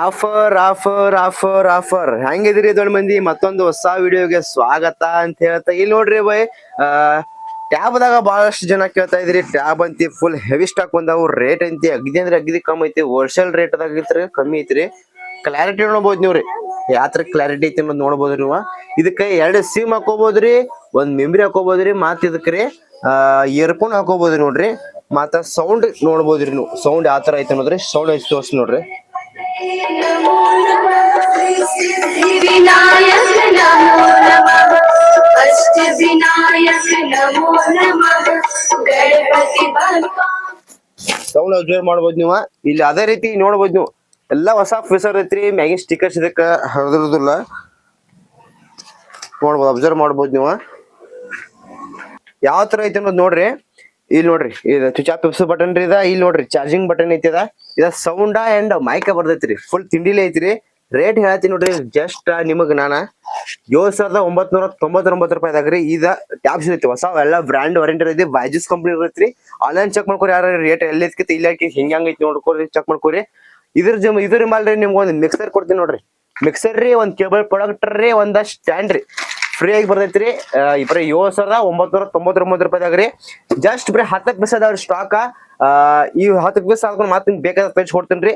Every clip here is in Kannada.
ಆಫರ್ ಆಫರ್ ಆಫರ್ ಆಫರ್ ಹೆಂಗಿದ್ರಿ ದೊಡ್ಡ ಮಂದಿ ಮತ್ತೊಂದು ಹೊಸ ವಿಡಿಯೋಗೆ ಸ್ವಾಗತ ಅಂತ ಹೇಳ್ತಾ ಇಲ್ಲಿ ನೋಡ್ರಿ ಬೈ ಟ್ಯಾಬ್ದಾಗ ಬಹಳಷ್ಟು ಜನ ಕೇಳ್ತಾ ಇದ್ರಿ ಟ್ಯಾಬ್ ಅಂತಿ ಫುಲ್ ಹೆವಿ ಸ್ಟಾಕ್ ಬಂದಾವು ರೇಟ್ ಅಂತಿ ಅಗ್ದಿ ಅಂದ್ರೆ ಅಗ್ದಿ ಕಮ್ಮಿ ಐತಿ ಹೋಲ್ಸೇಲ್ ರೇಟ್ ದಾಗ ಕಮ್ಮಿ ಐತ್ರಿ ಕ್ಲಾರಿಟಿ ನೋಡ್ಬೋದು ನೀವ್ರಿ ಯಾತ್ರ ಕ್ಲಾರಿಟಿ ಐತಿ ಅನ್ನೋದು ನೋಡ್ಬೋದ್ರಿ ನೀವು ಇದಕ್ಕೆ 2 ಸಿಮ್ ಹಾಕೋಬಹುದ್ರಿ ಒಂದ್ ಮೆಮರಿ ಹಾಕೋಬಹುದ್ರಿ ಮತ್ ಇದಕ್ರಿ ಇಯರ್ಫೋನ್ ಹಾಕೋಬಹುದ್ರಿ ನೋಡ್ರಿ ಮತ್ತ ಸೌಂಡ್ ನೋಡ್ಬೋದ್ರಿ ನೀವು ಸೌಂಡ್ ಯಾವ ತರ ಐತಿ ಅನ್ನೋದ್ರಿ ಸೌಂಡ್ ಐತಿ ತೋರ್ಸಿ ನೋಡ್ರಿ ಸೌಂಡ್ ಅಬ್ಸರ್ವ್ ಮಾಡ್ಬೋದು ನೀವು ಇಲ್ಲಿ ಅದೇ ರೀತಿ ನೋಡ್ಬೋದು ನೀವು ಎಲ್ಲಾ ಹೊಸ ಫೀಚರ್ ಐತ್ರಿ ಮ್ಯಾಗಿನ್ ಸ್ಟಿಕರ್ಸ್ ಇದಕ್ಕ ಹರಿದಿರೋದಿಲ್ಲ ನೋಡ್ಬೋದು ಅಬ್ಸರ್ವ್ ಮಾಡ್ಬೋದು ನೀವು ಯಾವ ತರ ಐತಿ ಅನ್ನೋದು ನೋಡ್ರಿ ಇಲ್ಲಿ ನೋಡ್ರಿ ಇದು ಸ್ವಿಚ್ ಆಫ್ ಪಿಪ್ಸ್ ಬಟನ್ ರೀ ಇಲ್ಲಿ ನೋಡ್ರಿ ಚಾರ್ಜಿಂಗ್ ಬಟನ್ ಐತಿದ ಇದ ಸೌಂಡ್ ಅಂಡ್ ಮೈಕ್ ಬರ್ತೈತ್ರಿ ಫುಲ್ ತಿಂಡಿಲೇ ಐತ್ರಿ ರೇಟ್ ಹೇಳ್ತೀನಿ ನೋಡ್ರಿ ಜಸ್ಟ್ ನಿಮಗ್ ನಾನ 7,999 ರೂಪಾಯಿದಾಗ್ರಿ ಇದ ಟ್ಯಾಬ್ಸ್ ಐತಿ ಹೊಸ ಎಲ್ಲ ಬ್ರಾಂಡ್ ವಾರಂಟಿ ಐತಿ ಬೈಜೂಸ್ ಕಂಪ್ನಿ ಇರತ್ರಿ ಆನ್ಲೈನ್ ಚೆಕ್ ಮಾಡ್ಕೊರಿ ಯಾರು ರೇಟ್ ಎಲ್ಲಿ ಐತಿ ಇಲ್ಲ ಹಿಂಗೈತಿ ನೋಡ್ಕೊರಿ ಚೆಕ್ ಮಾಡ್ಕೊರಿ ಇದ್ರ ಮಾಲ್ರಿ ನಿಮ್ಗೆ ಒಂದು ಮಿಕ್ಸರ್ ಕೊಡ್ತೀನಿ ನೋಡ್ರಿ ಮಿಕ್ಸರ್ ರೀ ಒಂದ್ ಕೇಬಲ್ ಪ್ರೊಡಕ್ಟರ್ ರೀ ಒಂದ ಸ್ಟ್ಯಾಂಡ್ ರೀ ಫ್ರೀ ಆಗಿ ಬರ್ತೈತ್ರಿ ಬರೀ 7,999 ರೂಪಾಯಿದಾಗ್ರಿ ಜಸ್ಟ್ ಬರೀ 10 ಪೀಸ್ ಅದಾವ್ರಿ ಸ್ಟಾಕ್ ಈ 10 ಪೀಸ್ ಹಾಕೊಂಡು ಮತ್ತೆ ಬೇಕಾದ ಪೇಜ್ ಕೊಡ್ತೀನಿ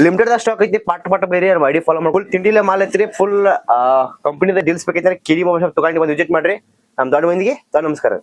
ಲಿಮಿಟೆಡ್ ಸ್ಟಾಕ್ ಐತಿ ಪಾಟ್ ಬೇರೆ ಮಾಡಿ ಫಾಲೋ ಮಾಡ್ಕೊಳ್ಳಿ ತಿಂಡಿಲೆ ಮಾಲ್ ಐತ್ರಿ ಫುಲ್ ಕಂಪನಿದ ಡೀಲ್ಸ್ ಬೇಕೈತೆ ಕಿರಿ ಮೊಬೈಲ್ ಶಾಪ್ ತಗೊಂಡು ಬಂದು ವಿಸಿಟ್ ಮಾಡ್ರಿ ನಮ್ ದೊಡ್ಡ ಮಂದಿಗೆ ನಮಸ್ಕಾರ.